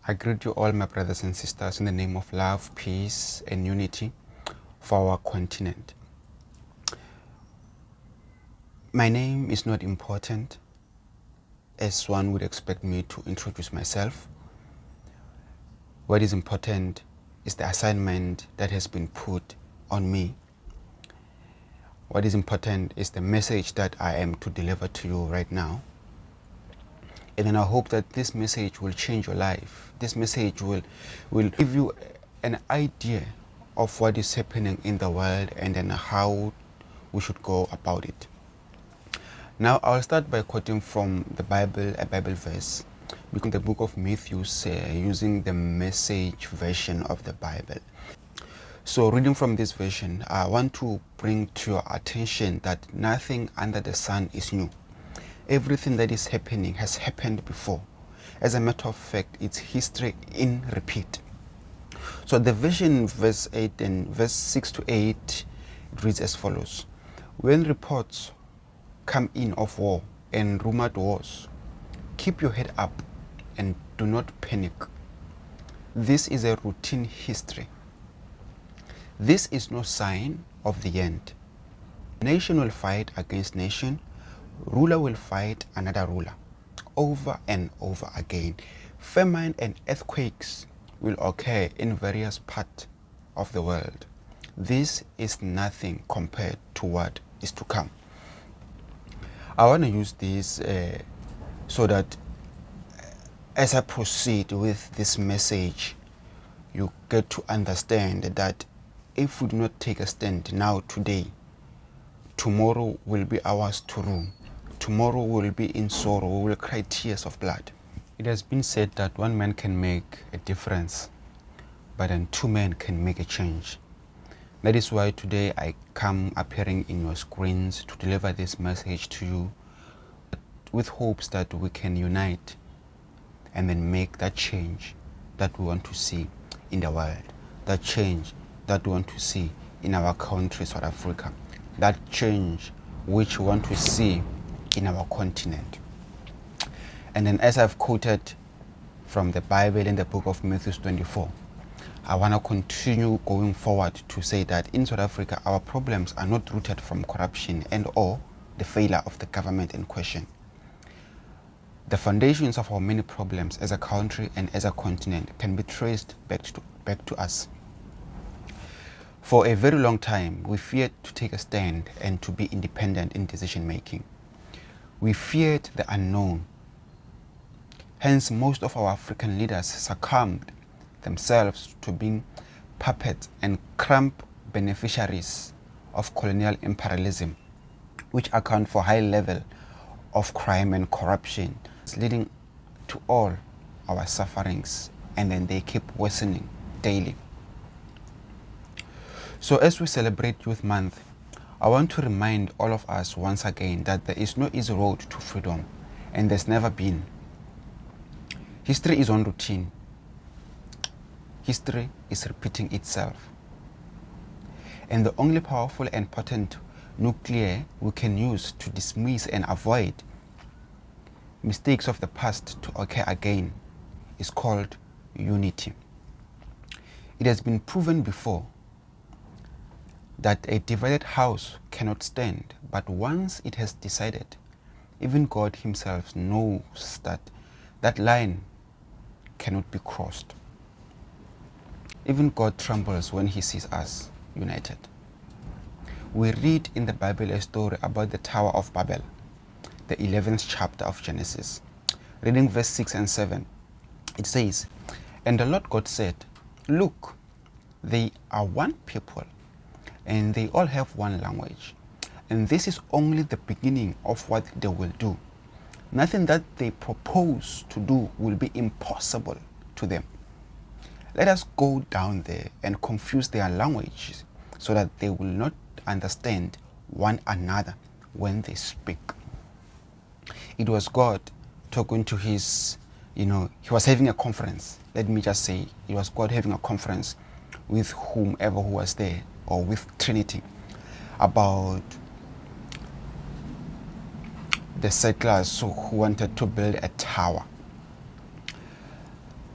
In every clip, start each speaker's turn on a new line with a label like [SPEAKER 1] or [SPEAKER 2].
[SPEAKER 1] I greet you all, my brothers and sisters, in the name of love, peace, and unity for our continent. My name is not important, as one would expect me to introduce myself. What is important is the assignment that has been put on me. What is important is the message that I am to deliver to you right now. And then I hope that this message will change your life. This message will give you an idea of what is happening in the world and then how we should go about it. Now, I'll start by quoting from the Bible, a Bible verse, in the book of Matthew, using the Message version of the Bible. So, reading from this version, I want to bring to your attention that nothing under the sun is new. Everything that is happening has happened before. As a matter of fact, it's history in repeat. So the version, verse 8 and verse 6 to 8, it reads as follows. When reports come in of war and rumored wars, keep your head up and do not panic. This is a routine history. This is no sign of the end. Nation will fight against nation. Ruler will fight another ruler, over and over again. Famine and earthquakes will occur in various parts of the world. This is nothing compared to what is to come. I want to use this so that as I proceed with this message, you get to understand that if we do not take a stand now, today, tomorrow will be ours to rule. Tomorrow will be in sorrow, we will cry tears of blood. It has been said that one man can make a difference, but then two men can make a change. That is why today I come appearing in your screens to deliver this message to you with hopes that we can unite and then make that change that we want to see in the world, that change that we want to see in our country, South Africa, that change which we want to see in our continent. And then, as I've quoted from the Bible in the book of Matthew 24, I want to continue going forward to say that in South Africa, our problems are not rooted from corruption and or the failure of the government in question. The foundations of our many problems as a country and as a continent can be traced back to us. For a very long time, we feared to take a stand and to be independent in decision making. We feared the unknown. Hence, most of our African leaders succumbed themselves to being puppets and cramped beneficiaries of colonial imperialism, which account for high level of crime and corruption, leading to all our sufferings, and then they keep worsening daily. So as we celebrate Youth Month, I want to remind all of us once again that there is no easy road to freedom, and there's never been. History is on routine. History is repeating itself. And the only powerful and potent nuclear we can use to dismiss and avoid mistakes of the past to occur again is called unity. It has been proven before that a divided house cannot stand, but once it has decided, even God himself knows that that line cannot be crossed. Even God trembles when he sees us united. We read in the Bible a story about the Tower of Babel, the 11th chapter of Genesis. Reading verse 6 and 7, it says, And the Lord God said, Look, they are one people, and they all have one language. And this is only the beginning of what they will do. Nothing that they propose to do will be impossible to them. Let us go down there and confuse their languages so that they will not understand one another when they speak. It was God talking to his, he was having a conference. Let me just say, it was God having a conference with whomever who was there, or with Trinity, about the settlers who wanted to build a tower.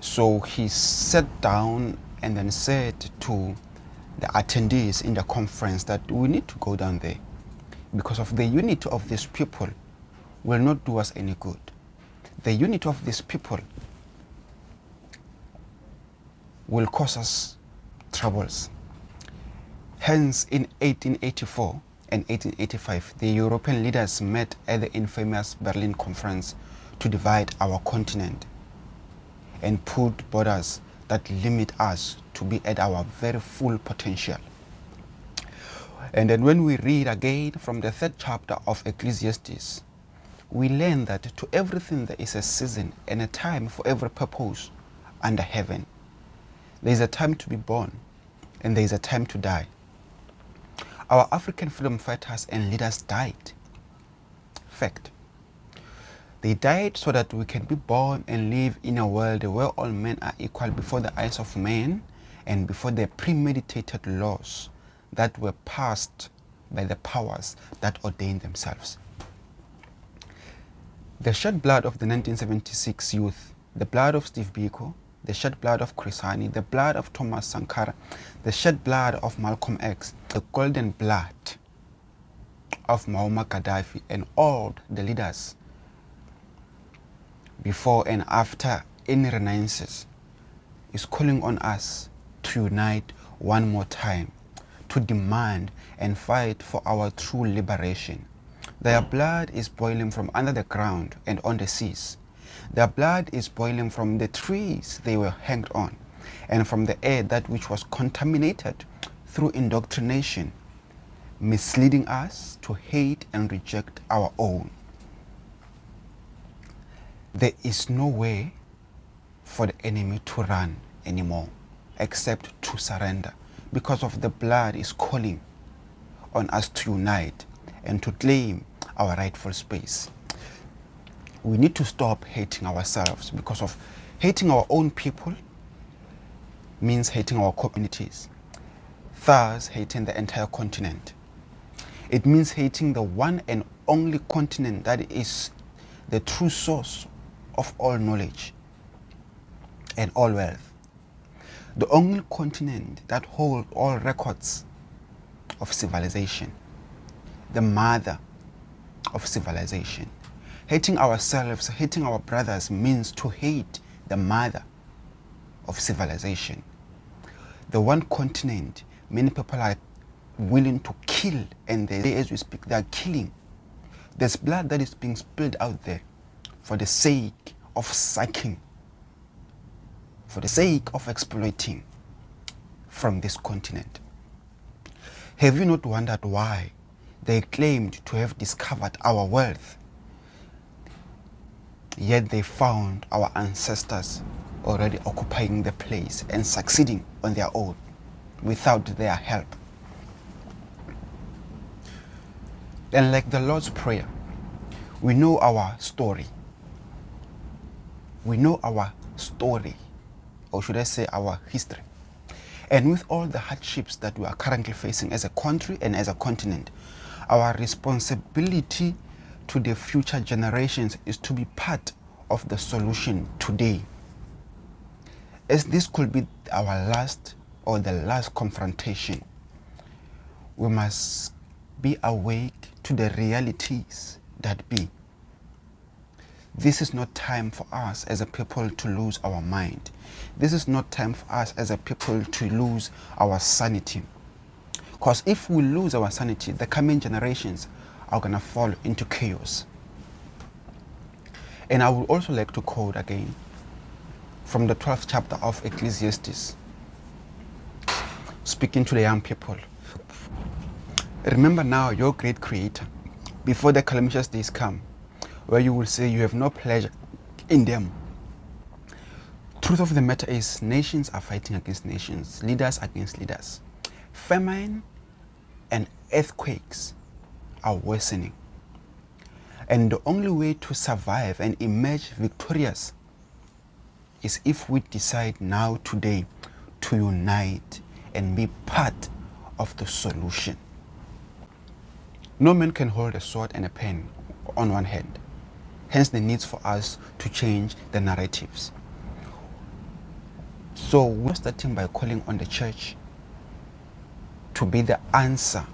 [SPEAKER 1] So he sat down and then said to the attendees in the conference that we need to go down there because of the unity of these people will not do us any good. The unity of these people will cause us troubles. Hence, in 1884 and 1885, the European leaders met at the infamous Berlin Conference to divide our continent and put borders that limit us to be at our very full potential. And then when we read again from the 3rd chapter of Ecclesiastes, we learn that to everything there is a season and a time for every purpose under heaven. There is a time to be born and there is a time to die. Our African freedom fighters and leaders died. Fact. They died so that we can be born and live in a world where all men are equal before the eyes of men and before the premeditated laws that were passed by the powers that ordained themselves. The shed blood of the 1976 youth, the blood of Steve Biko, the shed blood of Chris Hani, the blood of Thomas Sankara, the shed blood of Malcolm X, the golden blood of Muammar Gaddafi, and all the leaders before and after any renaissances is calling on us to unite one more time, to demand and fight for our true liberation. Their blood is boiling from under the ground and on the seas. Their blood is boiling from the trees they were hanged on, and from the air that which was contaminated through indoctrination, misleading us to hate and reject our own. There is no way for the enemy to run anymore except to surrender, because of the blood is calling on us to unite and to claim our rightful space. We need to stop hating ourselves, because of hating our own people means hating our communities, thus hating the entire continent. It means hating the one and only continent that is the true source of all knowledge and all wealth. The only continent that holds all records of civilization. The mother of civilization. Hating ourselves, hating our brothers means to hate the mother of civilization. The one continent many people are willing to kill, and as we speak, they are killing. There's blood that is being spilled out there for the sake of sucking, for the sake of exploiting from this continent. Have you not wondered why they claimed to have discovered our wealth, yet they found our ancestors already occupying the place and succeeding on their own without their help? And like the Lord's Prayer, we know our story. We know our story, or should I say our history. And with all the hardships that we are currently facing as a country and as a continent, our responsibility to the future generations is to be part of the solution today. As this could be our last or the last confrontation, we must be awake to the realities that be. This is not time for us as a people to lose our mind. This is not time for us as a people to lose our sanity. Because if we lose our sanity, the coming generations are going to fall into chaos. And I would also like to quote again from the 12th chapter of Ecclesiastes, speaking to the young people. Remember now your great Creator, before the calamitous days come, where you will say you have no pleasure in them. Truth of the matter is, nations are fighting against nations, leaders against leaders. Famine and earthquakes are worsening. And the only way to survive and emerge victorious is if we decide now, today, to unite and be part of the solution. No man can hold a sword and a pen on one hand. Hence the needs for us to change the narratives. So we're starting by calling on the church to be the answer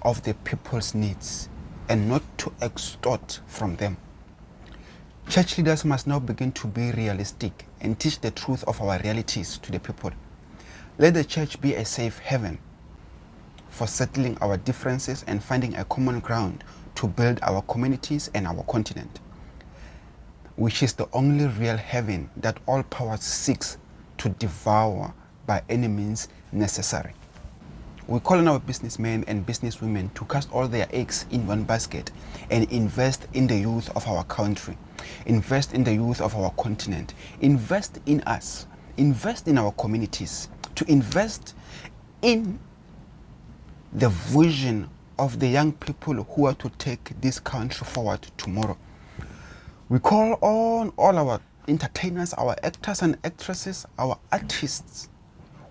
[SPEAKER 1] of the people's needs and not to extort from them. Church leaders must now begin to be realistic and teach the truth of our realities to the people. Let the church be a safe haven for settling our differences and finding a common ground to build our communities and our continent, which is the only real heaven that all power seeks to devour by any means necessary. We call on our businessmen and businesswomen to cast all their eggs in one basket and invest in the youth of our country, invest in the youth of our continent, invest in us, invest in our communities, to invest in the vision of the young people who are to take this country forward tomorrow. We call on all our entertainers, our actors and actresses, our artists.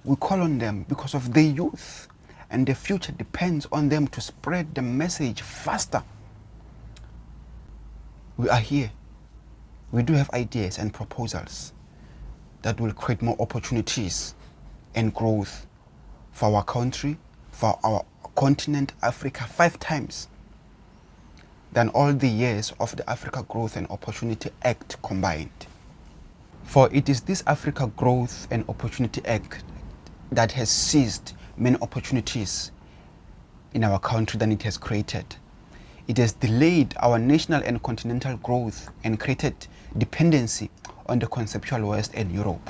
[SPEAKER 1] We call on them because of the youth, and the future depends on them to spread the message faster. We are here. We do have ideas and proposals that will create more opportunities and growth for our country, for our continent, Africa, 5 times than all the years of the Africa Growth and Opportunity Act combined. For it is this Africa Growth and Opportunity Act that has seized many opportunities in our country than it has created. It has delayed our national and continental growth and created dependency on the conceptual West and Europe.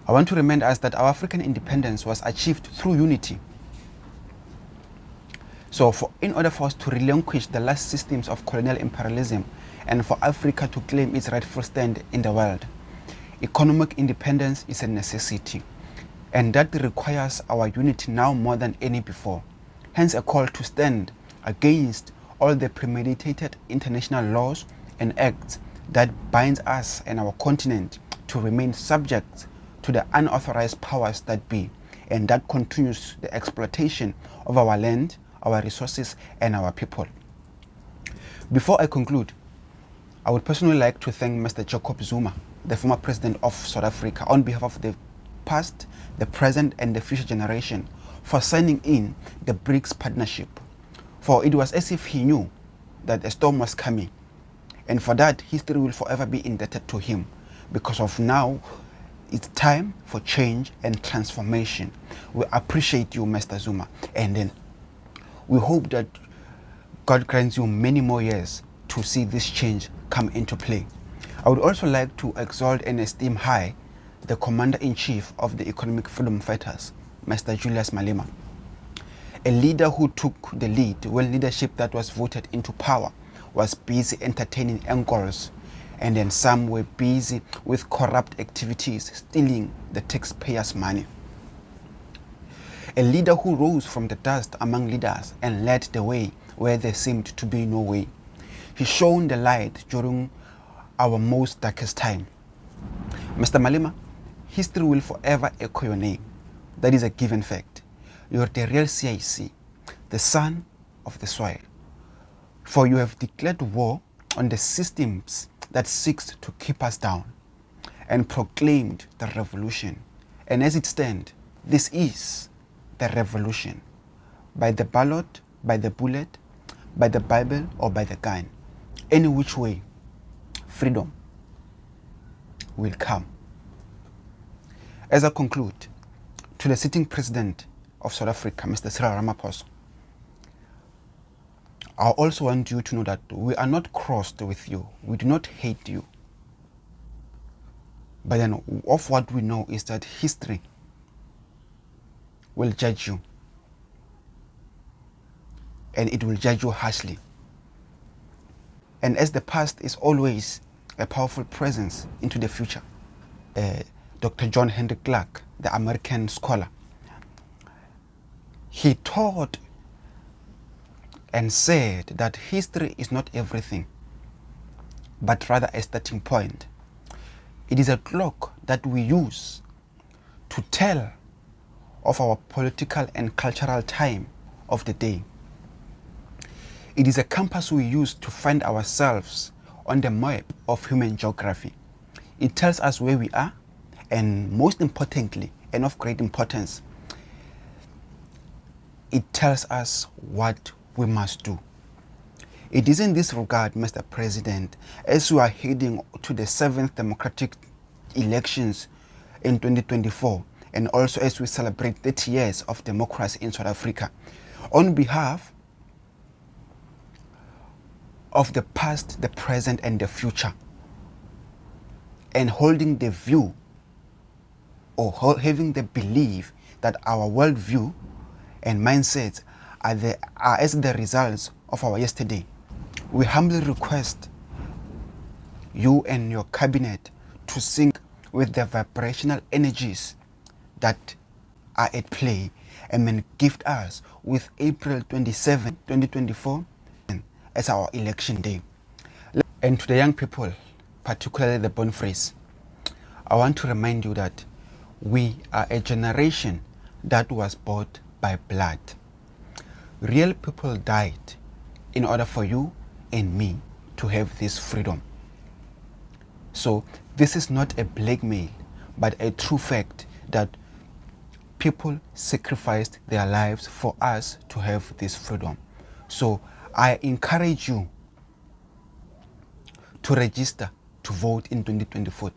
[SPEAKER 1] I want to remind us that our African independence was achieved through unity. So in order for us to relinquish the last systems of colonial imperialism and for Africa to claim its rightful stand in the world, economic independence is a necessity. And that requires our unity now more than any before. Hence a call to stand against all the premeditated international laws and acts that binds us and our continent to remain subject to the unauthorized powers that be, and that continues the exploitation of our land, our resources, and our people. Before I conclude, I would personally like to thank Mr. Jacob Zuma, the former president of South Africa, on behalf of the past, the present, and the future generation, for signing in the BRICS partnership. For it was as if he knew that a storm was coming, and for that history will forever be indebted to him, because of now it's time for change and transformation. We appreciate you, Mr. Zuma, and then we hope that God grants you many more years to see this change come into play. I would also like to exalt and esteem high the Commander-in-Chief of the Economic Freedom Fighters, Mr. Julius Malema, a leader who took the lead when leadership that was voted into power was busy entertaining angles, and then some were busy with corrupt activities, stealing the taxpayers' money. A leader who rose from the dust among leaders and led the way where there seemed to be no way. He shone the light during our most darkest time. Mr. Malema, history will forever echo your name. That is a given fact. You are the real CIC, the son of the soil. For you have declared war on the systems that seeks to keep us down and proclaimed the revolution. And as it stands, this is the revolution. By the ballot, by the bullet, by the Bible, or by the gun. Any which way, freedom will come. As I conclude, to the sitting president of South Africa, Mr. Cyril Ramaphosa, I also want you to know that we are not crossed with you. We do not hate you. But then of what we know is that history will judge you. And it will judge you harshly. And as the past is always a powerful presence into the future, Dr. John Henry Clark, the American scholar, he taught and said that history is not everything, but rather a starting point. It is a clock that we use to tell of our political and cultural time of the day. It is a compass we use to find ourselves on the map of human geography. It tells us where we are And most importantly, and of great importance, it tells us what we must do. It is in this regard, Mr. President, as we are heading to the 7th democratic elections in 2024, and also as we celebrate 30 years of democracy in South Africa, on behalf of the past, the present, and the future, and holding the view or having the belief that our worldview and mindsets are as the results of our yesterday, we humbly request you and your cabinet to sync with the vibrational energies that are at play and then gift us with April 27, 2024 as our election day. And to the young people, particularly the born phrase, I want to remind you that we are a generation that was bought by blood. Real people died in order for you and me to have this freedom. So this is not a blackmail, but a true fact that people sacrificed their lives for us to have this freedom. So I encourage you to register to vote in 2024.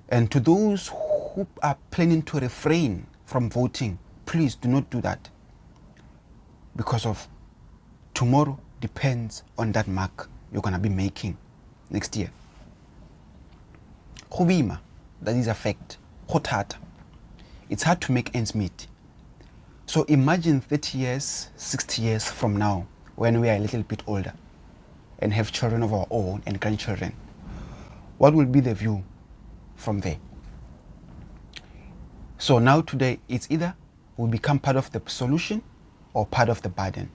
[SPEAKER 1] And to those who are planning to refrain from voting, please do not do that, because of tomorrow depends on that mark you're going to be making next year. That is a fact. It's hard to make ends meet. So imagine 30 years, 60 years from now, when we are a little bit older and have children of our own and grandchildren. What will be the view from there? So now today, it's either we become part of the solution or part of the burden.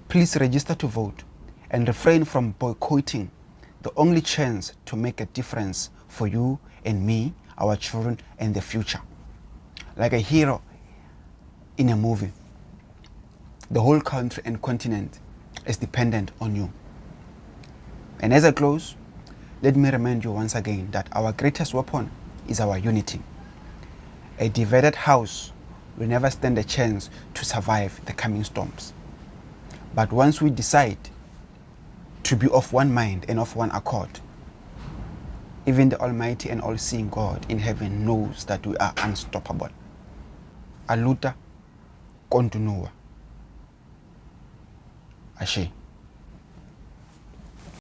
[SPEAKER 1] Please register to vote and refrain from boycotting the only chance to make a difference for you and me, our children, and the future. Like a hero in a movie, the whole country and continent is dependent on you. And as I close, let me remind you once again that our greatest weapon is our unity. A divided house will never stand a chance to survive the coming storms. But once we decide to be of one mind and of one accord, even the Almighty and all-seeing God in heaven knows that we are unstoppable. Aluta continua. Ashe.